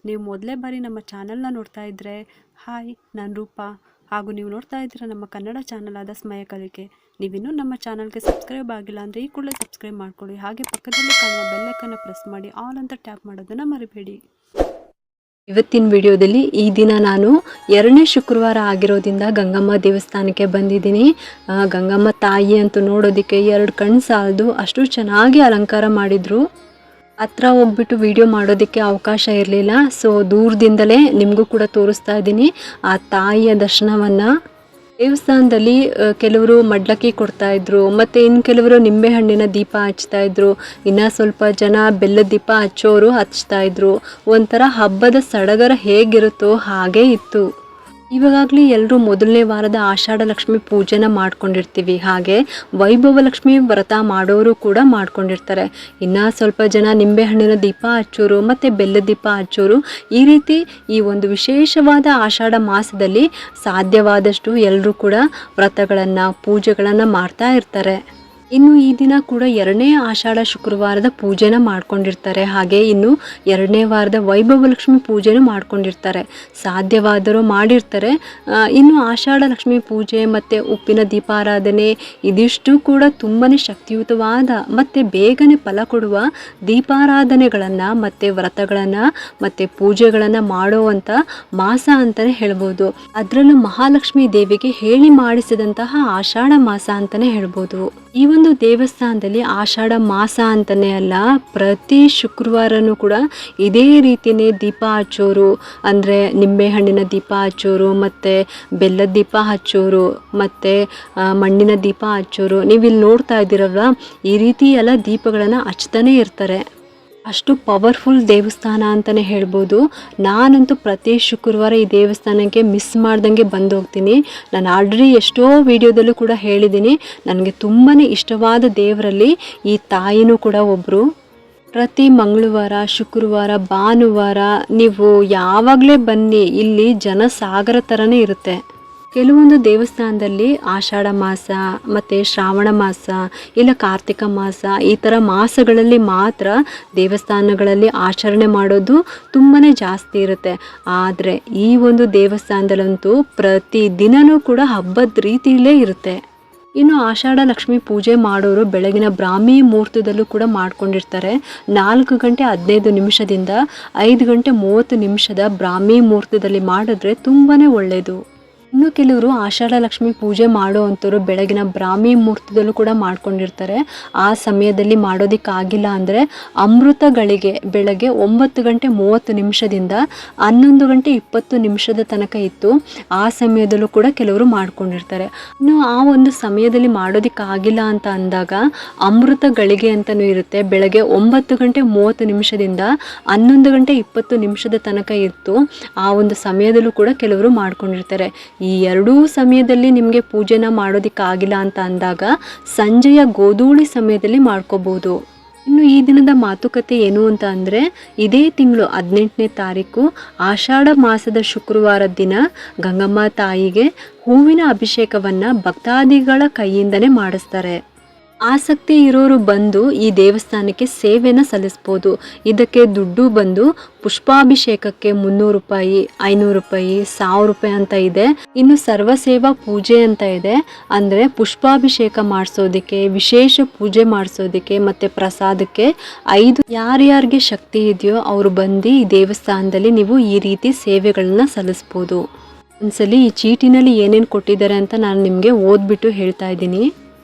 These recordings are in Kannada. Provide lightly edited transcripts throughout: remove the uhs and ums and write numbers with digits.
ನೀವು ಮೊದಲೇ ಬಾರಿ ನಮ್ಮ ಚಾನಲ್ನ ನೋಡ್ತಾ ಇದ್ದರೆ ಹಾಯ್, ನಾನು ರೂಪಾ. ಹಾಗೂ ನೀವು ನೋಡ್ತಾ ಇದ್ದೀರಾ ನಮ್ಮ ಕನ್ನಡ ಚಾನಲ್ ಆದ ಸ್ಮಯ ಕಲಿಕೆ. ನೀವಿನ್ನೂ ನಮ್ಮ ಚಾನಲ್ಗೆ ಸಬ್ಸ್ಕ್ರೈಬ್ ಆಗಿಲ್ಲ ಅಂದರೆ ಈ ಕೂಡಲೇ ಸಬ್ಸ್ಕ್ರೈಬ್ ಮಾಡ್ಕೊಳ್ಳಿ. ಹಾಗೆ ಪಕ್ಕದಲ್ಲಿ ಕಾಣುವ ಬೆಲ್ಲೈಕನ್ನ ಪ್ರೆಸ್ ಮಾಡಿ ಆಲ್ ಅಂತ ಟ್ಯಾಪ್ ಮಾಡೋದನ್ನು ಮರಿಬೇಡಿ. ಇವತ್ತಿನ ವಿಡಿಯೋದಲ್ಲಿ ಈ ದಿನ ನಾನು 2ನೇ ಶುಕ್ರವಾರ ಆಗಿರೋದ್ರಿಂದ ಗಂಗಮ್ಮ ದೇವಸ್ಥಾನಕ್ಕೆ ಬಂದಿದ್ದೀನಿ. ಗಂಗಮ್ಮ ತಾಯಿ ಅಂತೂ ನೋಡೋದಕ್ಕೆ 2 ಕಣ್ಣು ಸಾಲದು, ಅಷ್ಟು ಚೆನ್ನಾಗಿ ಅಲಂಕಾರ ಮಾಡಿದರು. ಹತ್ರ ಹೋಗ್ಬಿಟ್ಟು ವಿಡಿಯೋ ಮಾಡೋದಕ್ಕೆ ಅವಕಾಶ ಇರಲಿಲ್ಲ. ಸೊ ದೂರದಿಂದಲೇ ನಿಮಗೂ ಕೂಡ ತೋರಿಸ್ತಾ ಇದ್ದೀನಿ ಆ ತಾಯಿಯ ದರ್ಶನವನ್ನು. ದೇವಸ್ಥಾನದಲ್ಲಿ ಕೆಲವರು ಮಡ್ಲಕ್ಕಿ ಕೊಡ್ತಾ ಇದ್ರು, ಮತ್ತು ಇನ್ನು ಕೆಲವರು ನಿಂಬೆಹಣ್ಣಿನ ದೀಪ ಹಚ್ತಾ ಇದ್ರು, ಇನ್ನು ಸ್ವಲ್ಪ ಜನ ಬೆಲ್ಲದ ದೀಪ ಹಚ್ಚೋರು ಹಚ್ತಾ ಇದ್ರು. ಒಂಥರ ಹಬ್ಬದ ಸಡಗರ ಹೇಗಿರುತ್ತೋ ಹಾಗೇ ಇತ್ತು. ಇವಾಗಲೇ ಎಲ್ಲರೂ ಮೊದಲನೇ ವಾರದ ಆಷಾಢ ಲಕ್ಷ್ಮಿ ಪೂಜೆನ ಮಾಡ್ಕೊಂಡಿರ್ತೀವಿ. ಹಾಗೆ ವೈಭವ ಲಕ್ಷ್ಮಿ ವ್ರತ ಮಾಡೋರು ಕೂಡ ಮಾಡ್ಕೊಂಡಿರ್ತಾರೆ. ಇನ್ನು ಸ್ವಲ್ಪ ಜನ ನಿಂಬೆಹಣ್ಣಿನ ದೀಪ ಹಚ್ಚೋರು ಮತ್ತು ಬೆಲ್ಲದ ದೀಪ ಹಚ್ಚೋರು, ಈ ರೀತಿ ಈ ಒಂದು ವಿಶೇಷವಾದ ಆಷಾಢ ಮಾಸದಲ್ಲಿ ಸಾಧ್ಯವಾದಷ್ಟು ಎಲ್ಲರೂ ಕೂಡ ವ್ರತಗಳನ್ನು ಪೂಜೆಗಳನ್ನು ಮಾಡ್ತಾ ಇರ್ತಾರೆ. ಇನ್ನು ಈ ದಿನ ಕೂಡ 2ನೇ ಆಷಾಢ ಶುಕ್ರವಾರದ ಪೂಜೆನ ಮಾಡ್ಕೊಂಡಿರ್ತಾರೆ. ಹಾಗೆ ಇನ್ನು 2ನೇ ವಾರದ ವೈಭವ ಲಕ್ಷ್ಮಿ ಪೂಜೆನೂ ಮಾಡ್ಕೊಂಡಿರ್ತಾರೆ, ಸಾಧ್ಯವಾದರೂ ಮಾಡಿರ್ತಾರೆ. ಇನ್ನು ಆಷಾಢ ಲಕ್ಷ್ಮಿ ಪೂಜೆ ಮತ್ತು ಉಪ್ಪಿನ ದೀಪಾರಾಧನೆ ಇದಿಷ್ಟು ಕೂಡ ತುಂಬಾ ಶಕ್ತಿಯುತವಾದ ಮತ್ತು ಬೇಗನೆ ಫಲ ಕೊಡುವ ದೀಪಾರಾಧನೆಗಳನ್ನು ಮತ್ತು ವ್ರತಗಳನ್ನು ಮತ್ತು ಪೂಜೆಗಳನ್ನು ಮಾಡುವಂಥ ಮಾಸ ಅಂತಲೇ ಹೇಳ್ಬೋದು. ಅದರಲ್ಲೂ ಮಹಾಲಕ್ಷ್ಮಿ ದೇವಿಗೆ ಹೇಳಿ ಮಾಡಿಸಿದಂತಹ ಆಷಾಢ ಮಾಸ ಅಂತಲೇ ಹೇಳ್ಬೋದು. ಈ ಒಂದು ದೇವಸ್ಥಾನದಲ್ಲಿ ಆಷಾಢ ಮಾಸ ಅಂತಲೇ ಅಲ್ಲ, ಪ್ರತಿ ಶುಕ್ರವಾರನೂ ಕೂಡ ಇದೇ ರೀತಿಯೇ ದೀಪ ಹಚ್ಚೋರು, ಅಂದರೆ ನಿಂಬೆಹಣ್ಣಿನ ದೀಪ ಹಚ್ಚೋರು ಮತ್ತು ಬೆಲ್ಲದ ದೀಪ ಹಚ್ಚೋರು ಮತ್ತು ಮಣ್ಣಿನ ದೀಪ ಹಚ್ಚೋರು. ನೀವು ಇಲ್ಲಿ ನೋಡ್ತಾ ಇದ್ದೀರಲ್ವ, ಈ ರೀತಿ ಎಲ್ಲ ದೀಪಗಳನ್ನು ಹಚ್ತಾನೆ ಇರ್ತಾರೆ. ಅಷ್ಟು ಪವರ್ಫುಲ್ ದೇವಸ್ಥಾನ ಅಂತಲೇ ಹೇಳ್ಬೋದು. ನಾನಂತೂ ಪ್ರತಿ ಶುಕ್ರವಾರ ಈ ದೇವಸ್ಥಾನಕ್ಕೆ ಮಿಸ್ ಮಾಡ್ದಂಗೆ ಬಂದು ಹೋಗ್ತೀನಿ. ನಾನು ಆಲ್ರೆಡಿ ಎಷ್ಟೋ ವಿಡಿಯೋದಲ್ಲೂ ಕೂಡ ಹೇಳಿದ್ದೀನಿ, ನನಗೆ ತುಂಬಾ ಇಷ್ಟವಾದ ದೇವರಲ್ಲಿ ಈ ತಾಯಿನೂ ಕೂಡ ಒಬ್ಬರು. ಪ್ರತಿ ಮಂಗಳವಾರ, ಶುಕ್ರವಾರ, ಭಾನುವಾರ ನೀವು ಯಾವಾಗಲೇ ಬನ್ನಿ, ಇಲ್ಲಿ ಜನಸಾಗರ ಥರನೇ ಇರುತ್ತೆ. ಕೆಲವೊಂದು ದೇವಸ್ಥಾನದಲ್ಲಿ ಆಷಾಢ ಮಾಸ ಮತ್ತು ಶ್ರಾವಣ ಮಾಸ ಇಲ್ಲ ಕಾರ್ತಿಕ ಮಾಸ ಈ ಥರ ಮಾಸಗಳಲ್ಲಿ ಮಾತ್ರ ದೇವಸ್ಥಾನಗಳಲ್ಲಿ ಆಚರಣೆ ಮಾಡೋದು ತುಂಬಾ ಜಾಸ್ತಿ ಇರುತ್ತೆ. ಆದರೆ ಈ ಒಂದು ದೇವಸ್ಥಾನದಲ್ಲಂತೂ ಪ್ರತಿ ದಿನವೂ ಕೂಡ ಹಬ್ಬದ ರೀತಿಯಲ್ಲೇ ಇರುತ್ತೆ. ಇನ್ನು ಆಷಾಢ ಲಕ್ಷ್ಮಿ ಪೂಜೆ ಮಾಡೋರು ಬೆಳಗಿನ ಬ್ರಾಹ್ಮಿ ಮುಹೂರ್ತದಲ್ಲೂ ಕೂಡ ಮಾಡ್ಕೊಂಡಿರ್ತಾರೆ. 4 ಗಂಟೆ 15 ನಿಮಿಷದಿಂದ 5 ಗಂಟೆ 30 ನಿಮಿಷದ ಬ್ರಾಹ್ಮಿ ಮುಹೂರ್ತದಲ್ಲಿ ಮಾಡಿದ್ರೆ ತುಂಬಾ ಒಳ್ಳೆಯದು. ಇನ್ನು ಕೆಲವರು ಆಷಾಢ ಲಕ್ಷ್ಮಿ ಪೂಜೆ ಮಾಡೋ ಅಂಥವ್ರು ಬೆಳಗಿನ ಬ್ರಾಹ್ಮಿ ಮುಹೂರ್ತದಲ್ಲೂ ಕೂಡ ಮಾಡ್ಕೊಂಡಿರ್ತಾರೆ. ಆ ಸಮಯದಲ್ಲಿ ಮಾಡೋದಕ್ಕಾಗಿಲ್ಲ ಅಂದರೆ ಅಮೃತಗಳಿಗೆ ಬೆಳಗ್ಗೆ 9 ಗಂಟೆ 30 ನಿಮಿಷದಿಂದ 11 ಗಂಟೆ 20 ನಿಮಿಷದ ತನಕ ಇತ್ತು. ಆ ಸಮಯದಲ್ಲೂ ಕೂಡ ಕೆಲವರು ಮಾಡ್ಕೊಂಡಿರ್ತಾರೆ. ಇನ್ನು ಆ ಒಂದು ಸಮಯದಲ್ಲಿ ಮಾಡೋದಕ್ಕಾಗಿಲ್ಲ ಅಂತ ಅಂದಾಗ ಅಮೃತಗಳಿಗೆ ಅಂತಲೂ ಇರುತ್ತೆ. ಬೆಳಗ್ಗೆ 9 ಗಂಟೆ 30 ನಿಮಿಷದಿಂದ 11 ಗಂಟೆ 20 ನಿಮಿಷದ ತನಕ ಇತ್ತು. ಆ ಒಂದು ಸಮಯದಲ್ಲೂ ಕೂಡ ಕೆಲವರು ಮಾಡ್ಕೊಂಡಿರ್ತಾರೆ. ಈ ಎರಡೂ ಸಮಯದಲ್ಲಿ ನಿಮಗೆ ಪೂಜೆನ ಮಾಡೋದಕ್ಕಾಗಿಲ್ಲ ಅಂತ ಅಂದಾಗ ಸಂಜೆಯ ಗೋಧೂಳಿ ಸಮಯದಲ್ಲಿ ಮಾಡ್ಕೋಬಹುದು. ಇನ್ನು ಈ ದಿನದ ಮಾತುಕತೆ ಏನು ಅಂತ ಅಂದರೆ, ಇದೇ ತಿಂಗಳು 18ನೇ ತಾರೀಕು ಆಷಾಢ ಮಾಸದ ಶುಕ್ರವಾರದ ದಿನ ಗಂಗಮ್ಮ ತಾಯಿಗೆ ಹೂವಿನ ಅಭಿಷೇಕವನ್ನು ಭಕ್ತಾದಿಗಳ ಕೈಯಿಂದನೇ ಮಾಡಿಸ್ತಾರೆ. ಆಸಕ್ತಿ ಇರೋರು ಬಂದು ಈ ದೇವಸ್ಥಾನಕ್ಕೆ ಸೇವೆನ ಸಲ್ಲಿಸ್ಬೋದು. ಇದಕ್ಕೆ ದುಡ್ಡು ಬಂದು ಪುಷ್ಪಾಭಿಷೇಕಕ್ಕೆ 300 ರೂಪಾಯಿ, 500 ರೂಪಾಯಿ, 1000 ರೂಪಾಯಿ ಅಂತ ಇದೆ. ಇನ್ನು ಸರ್ವಸೇವಾ ಪೂಜೆ ಅಂತ ಇದೆ, ಅಂದರೆ ಪುಷ್ಪಾಭಿಷೇಕ ಮಾಡಿಸೋದಕ್ಕೆ, ವಿಶೇಷ ಪೂಜೆ ಮಾಡಿಸೋದಕ್ಕೆ ಮತ್ತು ಪ್ರಸಾದಕ್ಕೆ 5 ಯಾರ್ಯಾರಿಗೆ ಶಕ್ತಿ ಇದೆಯೋ ಅವರು ಬಂದು ಈ ದೇವಸ್ಥಾನದಲ್ಲಿ ನೀವು ಈ ರೀತಿ ಸೇವೆಗಳನ್ನ ಸಲ್ಲಿಸ್ಬೋದು. ಒಂದ್ಸಲಿ ಈ ಚೀಟಿನಲ್ಲಿ ಏನೇನು ಕೊಟ್ಟಿದ್ದಾರೆ ಅಂತ ನಾನು ನಿಮಗೆ ಓದ್ಬಿಟ್ಟು ಹೇಳ್ತಾ ಇದ್ದೀನಿ.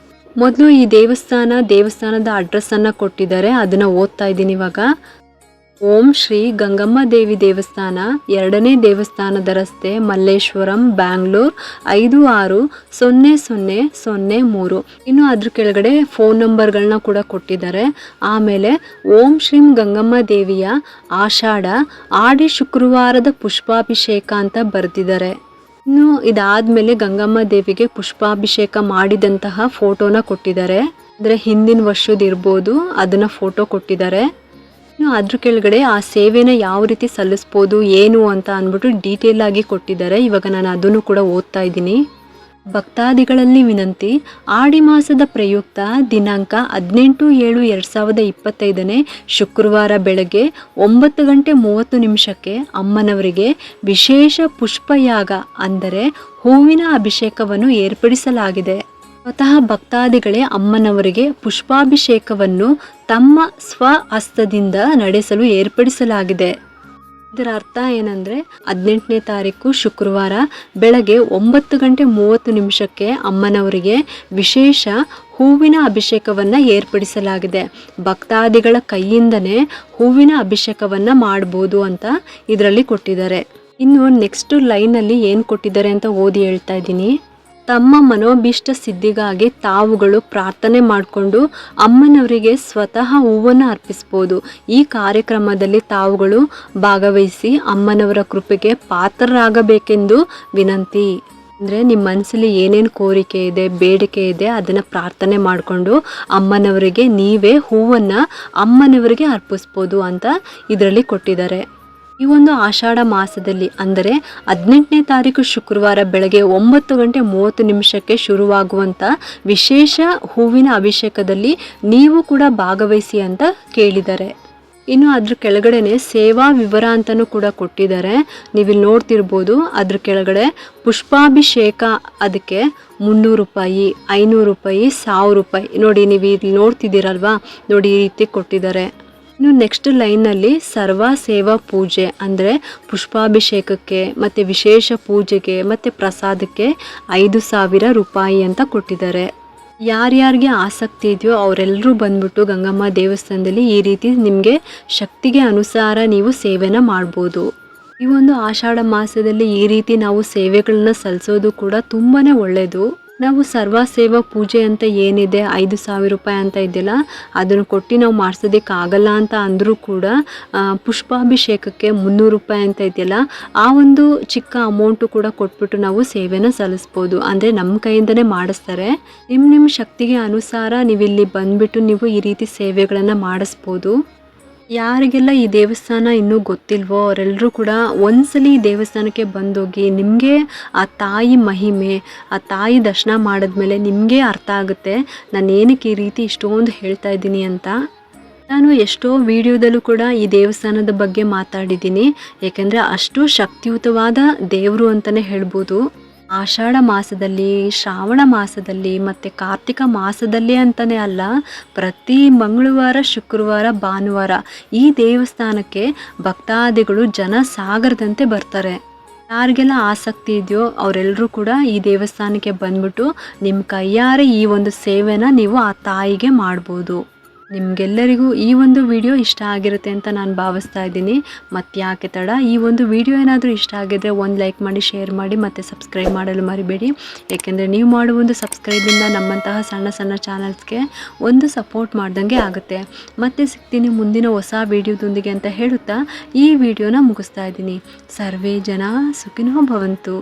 ಮೊದಲು ಈ ದೇವಸ್ಥಾನದ ಅಡ್ರೆಸ್ಸನ್ನು ಕೊಟ್ಟಿದ್ದಾರೆ, ಅದನ್ನು ಓದ್ತಾ ಇದ್ದೀನಿ ಇವಾಗ. ಓಂ ಶ್ರೀ ಗಂಗಮ್ಮ ದೇವಿ ದೇವಸ್ಥಾನ, 2ನೇ ದೇವಸ್ಥಾನದ ರಸ್ತೆ, ಮಲ್ಲೇಶ್ವರಂ, ಬ್ಯಾಂಗ್ಳೂರ್ 560003. ಇನ್ನು ಅದ್ರ ಕೆಳಗಡೆ ಫೋನ್ ನಂಬರ್ಗಳನ್ನ ಕೂಡ ಕೊಟ್ಟಿದ್ದಾರೆ. ಆಮೇಲೆ ಓಂ ಶ್ರೀಂ ಗಂಗಮ್ಮ ದೇವಿಯ ಆಷಾಢ ಆಡಿ ಶುಕ್ರವಾರದ ಪುಷ್ಪಾಭಿಷೇಕ ಅಂತ ಬರೆದಿದ್ದಾರೆ. ಇನ್ನು ಇದಾದಮೇಲೆ ಗಂಗಮ್ಮ ದೇವಿಗೆ ಪುಷ್ಪಾಭಿಷೇಕ ಮಾಡಿದಂತಹ ಫೋಟೋನ ಕೊಟ್ಟಿದ್ದಾರೆ, ಅಂದರೆ ಹಿಂದಿನ ವರ್ಷದ ಇರ್ಬೋದು, ಅದನ್ನು ಫೋಟೋ ಕೊಟ್ಟಿದ್ದಾರೆ. ಇನ್ನು ಅದ್ರ ಕೆಳಗಡೆ ಆ ಸೇವೆನ ಯಾವ ರೀತಿ ಸಲ್ಲಿಸ್ಬೋದು ಏನು ಅಂತ ಅಂದ್ಬಿಟ್ಟು ಡೀಟೇಲ್ ಆಗಿ ಕೊಟ್ಟಿದ್ದಾರೆ. ಇವಾಗ ನಾನು ಅದನ್ನು ಕೂಡ ಓದ್ತಾ ಇದ್ದೀನಿ. ಭಕ್ತಾದಿಗಳಲ್ಲಿ ವಿನಂತಿ. ಆಡಿ ಮಾಸದ ಪ್ರಯುಕ್ತ ದಿನಾಂಕ 18/7/2025 ಶುಕ್ರವಾರ ಬೆಳಗ್ಗೆ 9:30 ಅಮ್ಮನವರಿಗೆ ವಿಶೇಷ ಪುಷ್ಪಯಾಗ ಅಂದರೆ ಹೂವಿನ ಅಭಿಷೇಕವನ್ನು ಏರ್ಪಡಿಸಲಾಗಿದೆ. ಸ್ವತಃ ಭಕ್ತಾದಿಗಳೇ ಅಮ್ಮನವರಿಗೆ ಪುಷ್ಪಾಭಿಷೇಕವನ್ನು ತಮ್ಮ ಸ್ವಹಸ್ತದಿಂದ ನಡೆಸಲು ಏರ್ಪಡಿಸಲಾಗಿದೆ. ಇದರ ಅರ್ಥ ಏನಂದರೆ 18ನೇ ತಾರೀಕು ಶುಕ್ರವಾರ ಬೆಳಗ್ಗೆ 9:30 ಅಮ್ಮನವರಿಗೆ ವಿಶೇಷ ಹೂವಿನ ಅಭಿಷೇಕವನ್ನು ಏರ್ಪಡಿಸಲಾಗಿದೆ. ಭಕ್ತಾದಿಗಳ ಕೈಯಿಂದನೇ ಹೂವಿನ ಅಭಿಷೇಕವನ್ನು ಮಾಡ್ಬೋದು ಅಂತ ಇದರಲ್ಲಿ ಕೊಟ್ಟಿದ್ದಾರೆ. ಇನ್ನು ನೆಕ್ಸ್ಟ್ ಲೈನಲ್ಲಿ ಏನು ಕೊಟ್ಟಿದ್ದಾರೆ ಅಂತ ಓದಿ ಹೇಳ್ತಾ ಇದ್ದೀನಿ. ತಮ್ಮ ಮನೋಭೀಷ್ಟ ಸಿದ್ಧಿಗಾಗಿ ತಾವುಗಳು ಪ್ರಾರ್ಥನೆ ಮಾಡಿಕೊಂಡು ಅಮ್ಮನವರಿಗೆ ಸ್ವತಃ ಹೂವನ್ನು ಅರ್ಪಿಸ್ಬೋದು. ಈ ಕಾರ್ಯಕ್ರಮದಲ್ಲಿ ತಾವುಗಳು ಭಾಗವಹಿಸಿ ಅಮ್ಮನವರ ಕೃಪೆಗೆ ಪಾತ್ರರಾಗಬೇಕೆಂದು ವಿನಂತಿ. ಅಂದರೆ ನಿಮ್ಮ ಮನಸ್ಸಲ್ಲಿ ಏನೇನು ಕೋರಿಕೆ ಇದೆ, ಬೇಡಿಕೆ ಇದೆ, ಅದನ್ನು ಪ್ರಾರ್ಥನೆ ಮಾಡಿಕೊಂಡು ಅಮ್ಮನವರಿಗೆ ನೀವೇ ಹೂವನ್ನು ಅಮ್ಮನವರಿಗೆ ಅರ್ಪಿಸ್ಬೋದು ಅಂತ ಇದರಲ್ಲಿ ಕೊಟ್ಟಿದ್ದಾರೆ. ಈ ಒಂದು ಆಷಾಢ ಮಾಸದಲ್ಲಿ ಅಂದರೆ 18ನೇ ತಾರೀಕು ಶುಕ್ರವಾರ ಬೆಳಗ್ಗೆ 9:30 ಶುರುವಾಗುವಂಥ ವಿಶೇಷ ಹೂವಿನ ಅಭಿಷೇಕದಲ್ಲಿ ನೀವು ಕೂಡ ಭಾಗವಹಿಸಿ ಅಂತ ಕೇಳಿದ್ದಾರೆ. ಇನ್ನು ಅದ್ರ ಕೆಳಗಡೆನೆ ಸೇವಾ ವಿವರ ಅಂತಲೂ ಕೂಡ ಕೊಟ್ಟಿದ್ದಾರೆ. ನೀವಿಲ್ಲಿ ನೋಡ್ತಿರ್ಬೋದು. ಅದ್ರ ಕೆಳಗಡೆ ಪುಷ್ಪಾಭಿಷೇಕ ಅದಕ್ಕೆ 300 ರೂಪಾಯಿ, 500 ರೂಪಾಯಿ, 1000 ರೂಪಾಯಿ. ನೋಡಿ ನೀವು ಇಲ್ಲಿ ನೋಡ್ತಿದ್ದೀರಲ್ವಾ, ನೋಡಿ ಈ ರೀತಿ ಕೊಟ್ಟಿದ್ದಾರೆ. ಇನ್ನು ನೆಕ್ಸ್ಟ್ ಲೈನಲ್ಲಿ ಸರ್ವ ಸೇವಾ ಪೂಜೆ ಅಂದರೆ ಪುಷ್ಪಾಭಿಷೇಕಕ್ಕೆ ಮತ್ತು ವಿಶೇಷ ಪೂಜೆಗೆ ಮತ್ತು ಪ್ರಸಾದಕ್ಕೆ 5,000 ರೂಪಾಯಿ ಅಂತ ಕೊಟ್ಟಿದ್ದಾರೆ. ಯಾರ್ಯಾರಿಗೆ ಆಸಕ್ತಿ ಇದೆಯೋ ಅವರೆಲ್ಲರೂ ಬಂದ್ಬಿಟ್ಟು ಗಂಗಮ್ಮ ದೇವಸ್ಥಾನದಲ್ಲಿ ಈ ರೀತಿ ನಿಮಗೆ ಶಕ್ತಿಗೆ ಅನುಸಾರ ನೀವು ಸೇವೆನ ಮಾಡ್ಬೋದು. ಈ ಒಂದು ಆಷಾಢ ಮಾಸದಲ್ಲಿ ಈ ರೀತಿ ನಾವು ಸೇವೆಗಳನ್ನ ಸಲ್ಲಿಸೋದು ಕೂಡ ತುಂಬಾ ಒಳ್ಳೆಯದು. ನಾವು ಸರ್ವ ಸೇವಾ ಪೂಜೆ ಅಂತ ಏನಿದೆ 5,000 ರೂಪಾಯಿ ಅಂತ ಇದೆಯಲ್ಲ, ಅದನ್ನು ಕೊಟ್ಟು ನಾವು ಮಾಡಿಸೋದಕ್ಕಾಗಲ್ಲ ಅಂತ ಅಂದರೂ ಕೂಡ ಪುಷ್ಪಾಭಿಷೇಕಕ್ಕೆ 300 ರೂಪಾಯಿ ಅಂತ ಇದೆಯಲ್ಲ, ಆ ಒಂದು ಚಿಕ್ಕ ಅಮೌಂಟು ಕೂಡ ಕೊಟ್ಬಿಟ್ಟು ನಾವು ಸೇವೆನ ಸಲ್ಲಿಸ್ಬೋದು. ಅಂದರೆ ನಮ್ಮ ಕೈಯಿಂದನೇ ಮಾಡಿಸ್ತಾರೆ. ನಿಮ್ಮ ಶಕ್ತಿಗೆ ಅನುಸಾರ ನೀವಿಲ್ಲಿ ಬಂದುಬಿಟ್ಟು ನೀವು ಈ ರೀತಿ ಸೇವೆಗಳನ್ನು ಮಾಡಿಸ್ಬೋದು. ಯಾರಿಗೆಲ್ಲ ಈ ದೇವಸ್ಥಾನ ಇನ್ನೂ ಗೊತ್ತಿಲ್ವೋ ಅವರೆಲ್ಲರೂ ಕೂಡ ಒಂದ್ಸಲಿ ಈ ದೇವಸ್ಥಾನಕ್ಕೆ ಬಂದೋಗಿ ನಿಮಗೆ ಆ ತಾಯಿ ಮಹಿಮೆ, ಆ ತಾಯಿ ದರ್ಶನ ಮಾಡಿದ್ಮೇಲೆ ನಿಮಗೆ ಅರ್ಥ ಆಗುತ್ತೆ ನಾನು ಏನಕ್ಕೆ ಈ ರೀತಿ ಇಷ್ಟೊಂದು ಹೇಳ್ತಾ ಇದ್ದೀನಿ ಅಂತ. ನಾನು ಎಷ್ಟೋ ವಿಡಿಯೋದಲ್ಲೂ ಕೂಡ ಈ ದೇವಸ್ಥಾನದ ಬಗ್ಗೆ ಮಾತಾಡಿದ್ದೀನಿ. ಏಕೆಂದರೆ ಅಷ್ಟು ಶಕ್ತಿಯುತವಾದ ದೇವರು ಅಂತಲೇ ಹೇಳ್ಬೋದು. ಆಷಾಢ ಮಾಸದಲ್ಲಿ, ಶ್ರಾವಣ ಮಾಸದಲ್ಲಿ ಮತ್ತು ಕಾರ್ತಿಕ ಮಾಸದಲ್ಲಿ ಅಂತಲೇ ಅಲ್ಲ, ಪ್ರತಿ ಮಂಗಳವಾರ, ಶುಕ್ರವಾರ, ಭಾನುವಾರ ಈ ದೇವಸ್ಥಾನಕ್ಕೆ ಭಕ್ತಾದಿಗಳು ಜನ ಸಾಗರದಂತೆ ಬರ್ತಾರೆ. ಯಾರಿಗೆಲ್ಲ ಆಸಕ್ತಿ ಇದೆಯೋ ಅವರೆಲ್ಲರೂ ಕೂಡ ಈ ದೇವಸ್ಥಾನಕ್ಕೆ ಬಂದ್ಬಿಟ್ಟು ನಿಮ್ಮ ಕೈಯಾರೆ ಈ ಒಂದು ಸೇವೆನ ನೀವು ಆ ತಾಯಿಗೆ ಮಾಡ್ಬೋದು. ನಿಮಗೆಲ್ಲರಿಗೂ ಈ ಒಂದು ವಿಡಿಯೋ ಇಷ್ಟ ಆಗಿರುತ್ತೆ ಅಂತ ನಾನು ಭಾವಿಸ್ತಾ ಇದ್ದೀನಿ. ಮತ್ತು ಯಾಕೆ ತಡ, ಈ ಒಂದು ವಿಡಿಯೋ ಏನಾದರೂ ಇಷ್ಟ ಆಗಿದ್ರೆ ಒಂದು ಲೈಕ್ ಮಾಡಿ, ಶೇರ್ ಮಾಡಿ ಮತ್ತು ಸಬ್ಸ್ಕ್ರೈಬ್ ಮಾಡಲು ಮರಿಬೇಡಿ. ಏಕೆಂದರೆ ನೀವು ಮಾಡುವ ಒಂದು ಸಬ್ಸ್ಕ್ರೈಬಿಂದ ನಮ್ಮಂತಹ ಸಣ್ಣ ಸಣ್ಣ ಚಾನಲ್ಸ್ಗೆ ಒಂದು ಸಪೋರ್ಟ್ ಮಾಡ್ದಂಗೆ ಆಗುತ್ತೆ. ಮತ್ತೆ ಸಿಗ್ತೀನಿ ಮುಂದಿನ ಹೊಸ ವಿಡಿಯೋದೊಂದಿಗೆ ಅಂತ ಹೇಳುತ್ತಾ ಈ ವಿಡಿಯೋನ ಮುಗಿಸ್ತಾ ಇದ್ದೀನಿ. ಸರ್ವೇ ಜನ ಸುಖಿನೋ ಭವಂತು.